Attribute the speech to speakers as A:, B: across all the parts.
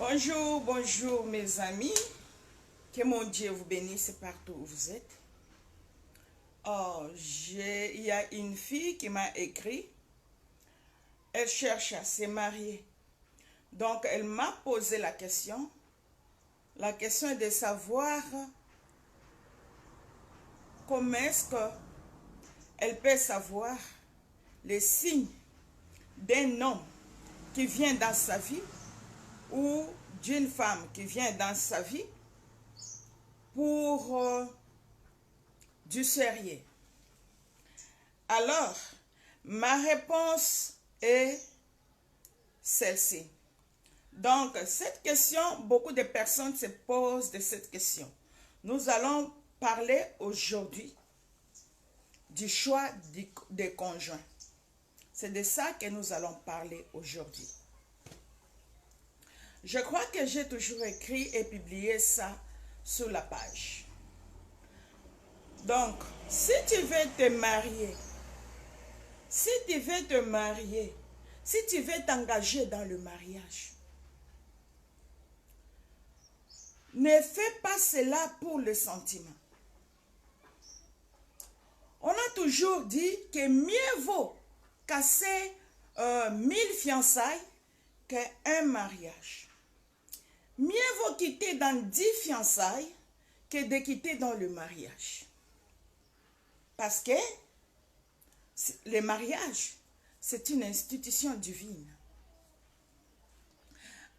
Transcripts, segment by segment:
A: Bonjour, bonjour mes amis. Que mon Dieu vous bénisse partout où vous êtes. Oh, il y a une fille qui m'a écrit. Elle cherche à se marier. Donc, elle m'a posé la question. La question est de savoir comment est-ce qu'elle peut savoir les signes d'un homme qui vient dans sa vie ou d'une femme qui vient dans sa vie pour du sérieux. Alors, ma réponse est celle-ci. Donc, cette question, beaucoup de personnes se posent de cette question. Nous allons parler aujourd'hui du choix des conjoints. C'est de ça que nous allons parler aujourd'hui. Je crois que j'ai toujours écrit et publié ça sur la page. Donc, si tu veux te marier, si tu veux t'engager dans le mariage, ne fais pas cela pour le sentiment. On a toujours dit que mieux vaut casser 1000 fiançailles qu'un mariage. Mieux vaut quitter dans 10 fiançailles que de quitter dans le mariage. Parce que le mariage, c'est une institution divine.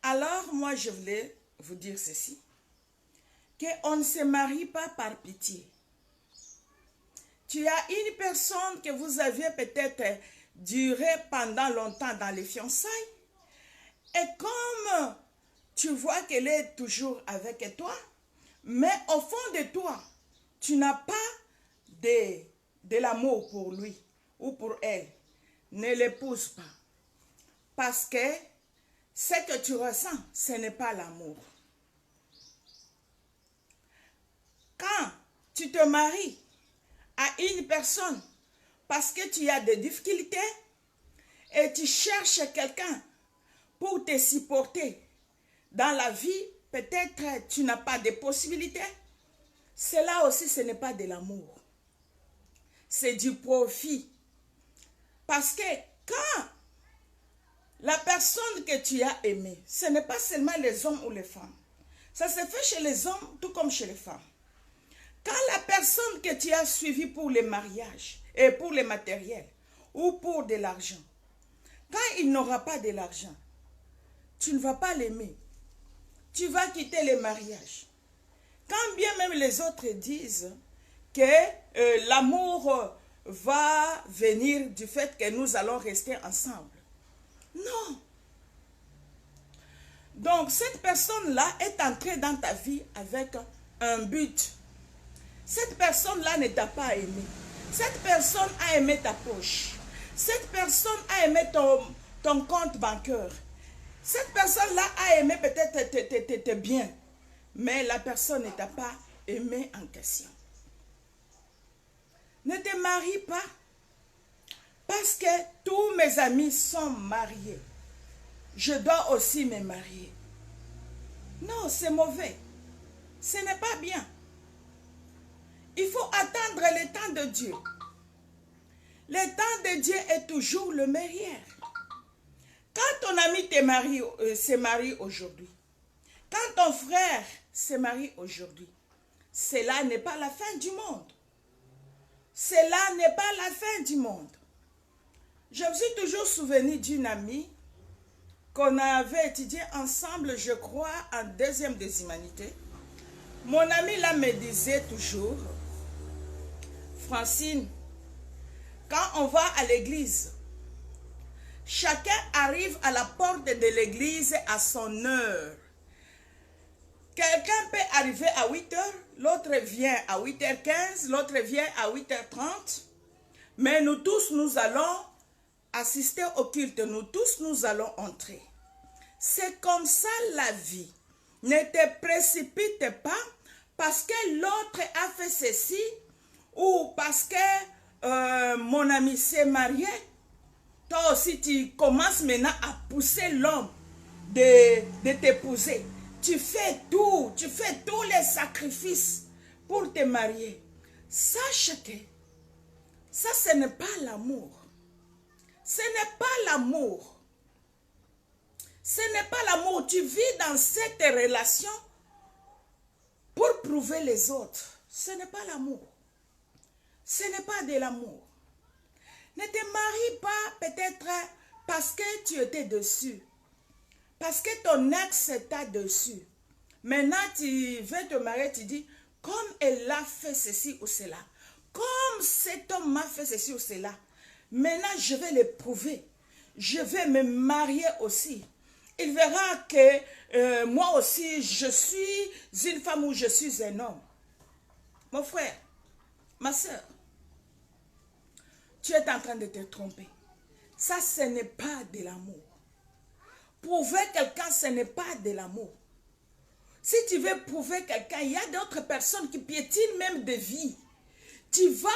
A: Alors, moi, je voulais vous dire ceci, qu'on ne se marie pas par pitié. Tu as une personne que vous avez peut-être duré pendant longtemps dans les fiançailles, et comme tu vois qu'elle est toujours avec toi, mais au fond de toi, tu n'as pas de l'amour pour lui ou pour elle. Ne l'épouse pas. Parce que ce que tu ressens, ce n'est pas l'amour. Quand tu te maries à une personne parce que tu as des difficultés et tu cherches quelqu'un pour te supporter dans la vie, peut-être tu n'as pas de possibilités. Cela aussi, ce n'est pas de l'amour. C'est du profit. Parce que quand la personne que tu as aimée, ce n'est pas seulement les hommes ou les femmes. Ça se fait chez les hommes tout comme chez les femmes. Quand la personne que tu as suivie pour le mariage et pour le matériel ou pour de l'argent, quand il n'aura pas de l'argent, tu ne vas pas l'aimer. Tu vas quitter le mariage. Quand bien même les autres disent que l'amour va venir du fait que nous allons rester ensemble. Non. Donc, cette personne-là est entrée dans ta vie avec un but. Cette personne-là ne t'a pas aimé. Cette personne a aimé ta poche. Cette personne a aimé ton compte bancaire. Cette personne-là a aimé peut-être tes biens. Mais la personne ne t'a pas aimé en question. Ne te marie pas parce que tous mes amis sont mariés. Je dois aussi me marier. Non, c'est mauvais. Ce n'est pas bien. Il faut attendre le temps de Dieu. Le temps de Dieu est toujours le meilleur. Quand ton ami se marie aujourd'hui, quand ton frère se marie aujourd'hui, cela n'est pas la fin du monde. Cela n'est pas la fin du monde. Je me suis toujours souvenu d'une amie qu'on avait étudié ensemble, je crois, en deuxième des humanités. Mon ami là me disait toujours, Francine, quand on va à l'église, chacun arrive à la porte de l'église à son heure. Quelqu'un peut arriver à 8 heures, l'autre vient à 8h15, l'autre vient à 8h30. Mais nous tous, nous allons assister au culte, nous tous, nous allons entrer. C'est comme ça la vie. Ne te précipite pas parce que l'autre a fait ceci ou parce que mon ami s'est marié. Toi aussi, tu commences maintenant à pousser l'homme de t'épouser. Tu fais tous les sacrifices pour te marier. Sache que ça, ce n'est pas l'amour. Ce n'est pas l'amour. Ce n'est pas l'amour. Tu vis dans cette relation pour prouver les autres. Ce n'est pas l'amour. Ce n'est pas de l'amour. Ne te marie pas peut-être parce que tu étais dessus. Parce que ton ex t'a dessus. Maintenant, tu veux te marier, tu dis, comme elle a fait ceci ou cela. Comme cet homme m'a fait ceci ou cela. Maintenant, je vais le prouver. Je vais me marier aussi. Il verra que moi aussi, je suis une femme ou je suis un homme. Mon frère, ma soeur, tu es en train de te tromper. Ça, ce n'est pas de l'amour. Prouver quelqu'un, ce n'est pas de l'amour. Si tu veux prouver quelqu'un, il y a d'autres personnes qui piétinent même de vie. Tu vas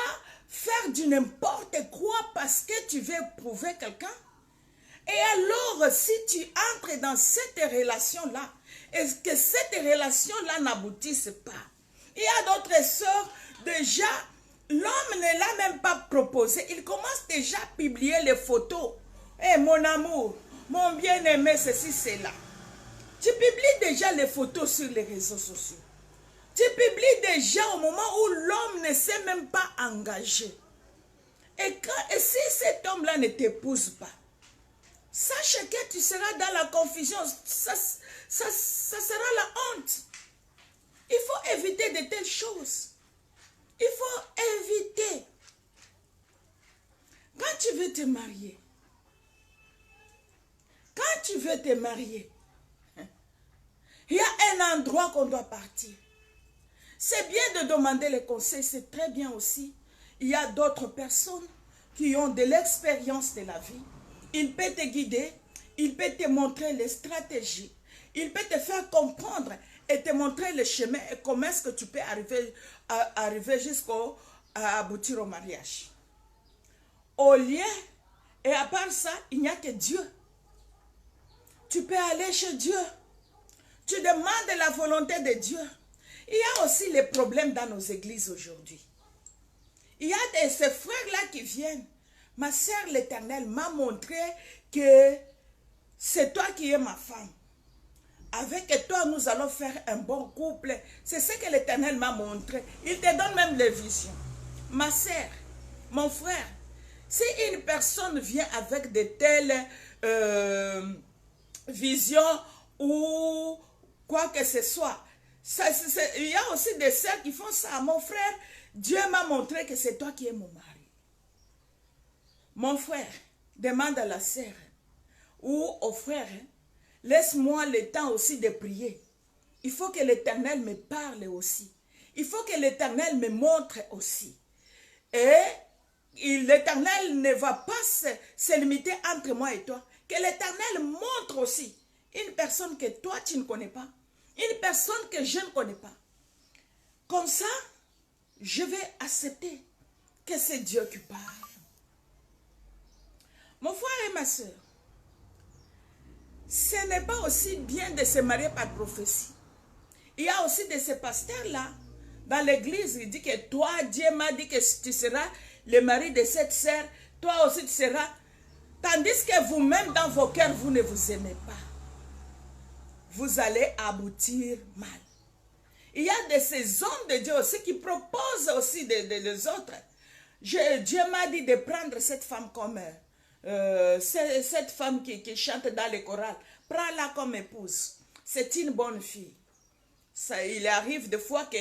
A: faire du n'importe quoi parce que tu veux prouver quelqu'un. Et alors, si tu entres dans cette relation-là, est-ce que cette relation-là n'aboutisse pas? Il y a d'autres sœurs, déjà, l'homme ne l'a même pas proposé. Il commence déjà à publier les photos. Eh, mon amour, mon bien-aimé, ceci, cela. Tu publies déjà les photos sur les réseaux sociaux. Tu publies déjà au moment où l'homme ne s'est même pas engagé. Et si cet homme-là ne t'épouse pas, sache que tu seras dans la confusion. Ça sera la honte. Il faut éviter de telles choses. Il faut éviter. Quand tu veux te marier, il y a un endroit qu'on doit partir. C'est bien de demander les conseils, c'est très bien aussi. Il y a d'autres personnes qui ont de l'expérience de la vie. Il peut te guider, il peut te montrer les stratégies, il peut te faire comprendre et te montrer le chemin et comment est-ce que tu peux arriver jusqu'à aboutir au mariage. Au lieu, et à part ça, il n'y a que Dieu. Tu peux aller chez Dieu. Tu demandes la volonté de Dieu. Il y a aussi les problèmes dans nos églises aujourd'hui. Il y a ces frères-là qui viennent. Ma sœur, l'Éternel m'a montré que c'est toi qui es ma femme. Avec toi, nous allons faire un bon couple. C'est ce que l'Éternel m'a montré. Il te donne même les visions. Ma sœur, mon frère, si une personne vient avec de telles visions ou quoi que ce soit, il y a aussi des sœurs qui font ça. Mon frère, Dieu m'a montré que c'est toi qui es mon mari. Mon frère, demande à la sœur ou au frère, laisse-moi le temps aussi de prier. Il faut que l'Éternel me parle aussi. Il faut que l'Éternel me montre aussi. Et l'Éternel ne va pas se limiter entre moi et toi. Que l'Éternel montre aussi une personne que toi tu ne connais pas. Une personne que je ne connais pas. Comme ça, je vais accepter que c'est Dieu qui parle. Mon frère et ma soeur, ce n'est pas aussi bien de se marier par prophétie. Il y a aussi de ces pasteurs-là, dans l'église, il dit que toi, Dieu m'a dit que tu seras le mari de cette sœur, toi aussi tu seras. Tandis que vous-même, dans vos cœurs, vous ne vous aimez pas. Vous allez aboutir mal. Il y a de ces hommes de Dieu aussi qui proposent aussi des autres. Dieu m'a dit de prendre cette femme comme cette femme qui chante dans les chorales. Prends-la comme épouse. C'est une bonne fille. Ça, il arrive des fois que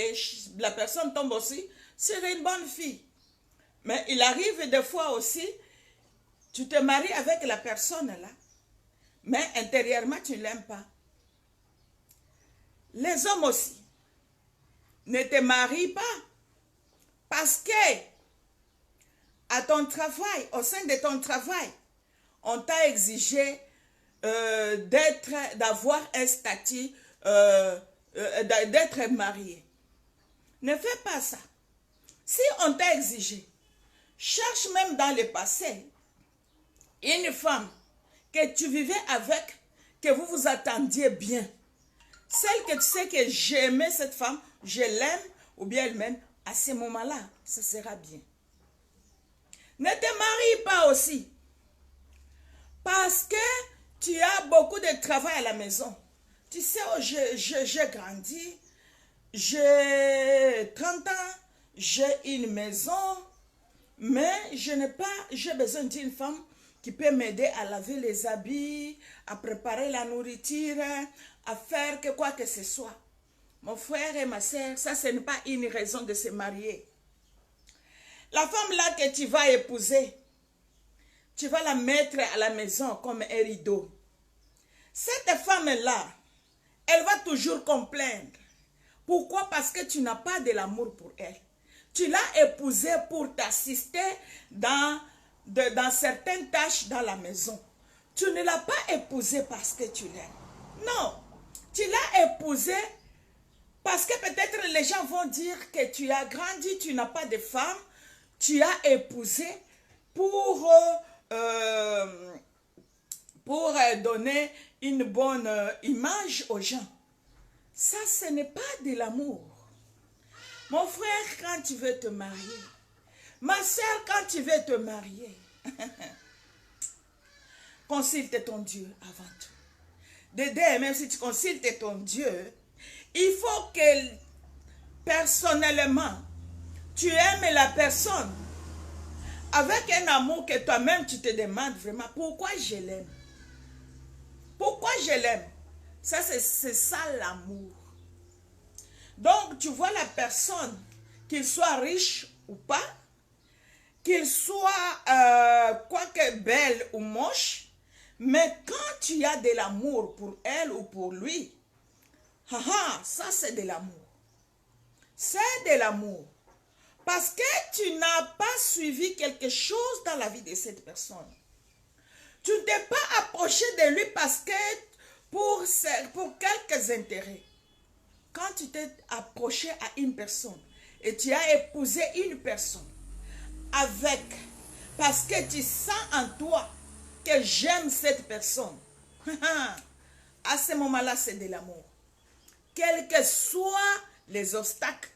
A: la personne tombe aussi sur une bonne fille. Mais il arrive des fois aussi, tu te maries avec la personne là, mais intérieurement tu ne l'aimes pas. Les hommes aussi, ne te marie pas parce que à ton travail, au sein de ton travail, on t'a exigé d'avoir un statut, d'être marié. Ne fais pas ça. Si on t'a exigé, cherche même dans le passé une femme que tu vivais avec, que vous vous attendiez bien. Celle que tu sais que j'aimais cette femme, je l'aime, ou bien elle m'aime, à ce moment-là, ça sera bien. Ne te marie pas aussi. Parce que tu as beaucoup de travail à la maison. Tu sais, oh, j'ai grandi, j'ai 30 ans, j'ai une maison, mais j'ai besoin d'une femme qui peut m'aider à laver les habits, à préparer la nourriture, à faire quoi que ce soit. Mon frère et ma soeur, ça ce n'est pas une raison de se marier. La femme là que tu vas épouser, tu vas la mettre à la maison comme un rideau. Cette femme-là, elle va toujours complaindre. Pourquoi? Parce que tu n'as pas de l'amour pour elle. Tu l'as épousée pour t'assister dans certaines tâches dans la maison. Tu ne l'as pas épousée parce que tu l'aimes. Non, tu l'as épousée parce que peut-être les gens vont dire que tu as grandi, tu n'as pas de femme. Tu as épousé pour donner une bonne image aux gens. Ça, ce n'est pas de l'amour. Mon frère, quand tu veux te marier, ma soeur, quand tu veux te marier, consulte ton Dieu avant tout. Dédé, même si tu consultes ton Dieu, il faut que personnellement, tu aimes la personne avec un amour que toi-même tu te demandes vraiment pourquoi je l'aime. Pourquoi je l'aime? Ça, c'est ça l'amour. Donc, tu vois la personne, qu'il soit riche ou pas, qu'il soit quoique belle ou moche, mais quand tu as de l'amour pour elle ou pour lui, ça c'est de l'amour. C'est de l'amour. Parce que tu n'as pas suivi quelque chose dans la vie de cette personne. Tu ne t'es pas approché de lui parce que pour quelques intérêts. Quand tu t'es approché à une personne et tu as épousé une personne parce que tu sens en toi que j'aime cette personne, à ce moment-là, c'est de l'amour. Quels que soient les obstacles,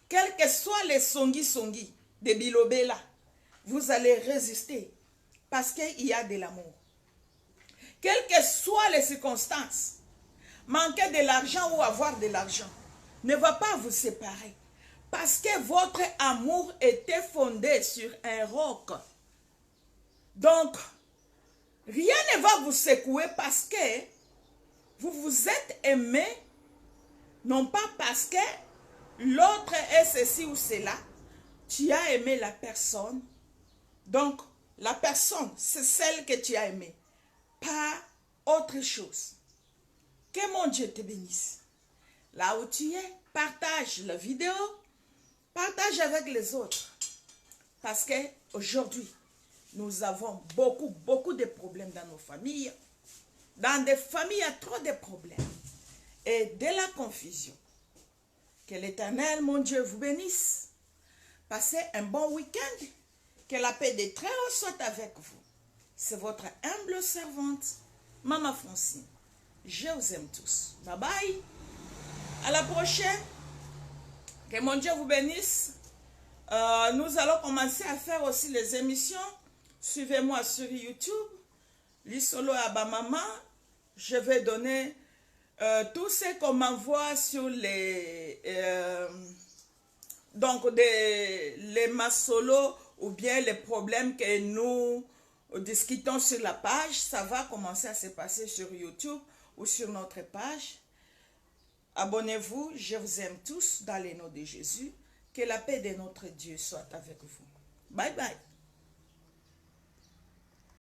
A: quels que soient les songi de Bilobela, vous allez résister parce qu'il y a de l'amour. Quelles que soient les circonstances, manquer de l'argent ou avoir de l'argent ne va pas vous séparer parce que votre amour était fondé sur un roc. Donc, rien ne va vous secouer parce que vous vous êtes aimé, non pas parce que l'autre est ceci ou cela. Tu as aimé la personne. Donc, la personne, c'est celle que tu as aimée. Pas autre chose. Que mon Dieu te bénisse. Là où tu es, partage la vidéo. Partage avec les autres. Parce qu'aujourd'hui, nous avons beaucoup de problèmes dans nos familles. Dans des familles, il y a trop de problèmes. Et de la confusion. Que l'Éternel, mon Dieu, vous bénisse. Passez un bon week-end. Que la paix des très hauts soit avec vous. C'est votre humble servante, Maman Francine. Je vous aime tous. Bye bye. À la prochaine. Que mon Dieu vous bénisse. Nous allons commencer à faire aussi les émissions. Suivez-moi sur YouTube. Lisolo Abamama. Je vais donner tout ce qu'on m'envoie sur les les massolos ou bien les problèmes que nous discutons sur la page. Ça va commencer à se passer sur YouTube ou sur notre page. Abonnez-vous, je vous aime tous dans le nom de Jésus. Que la paix de notre Dieu soit avec vous. Bye bye.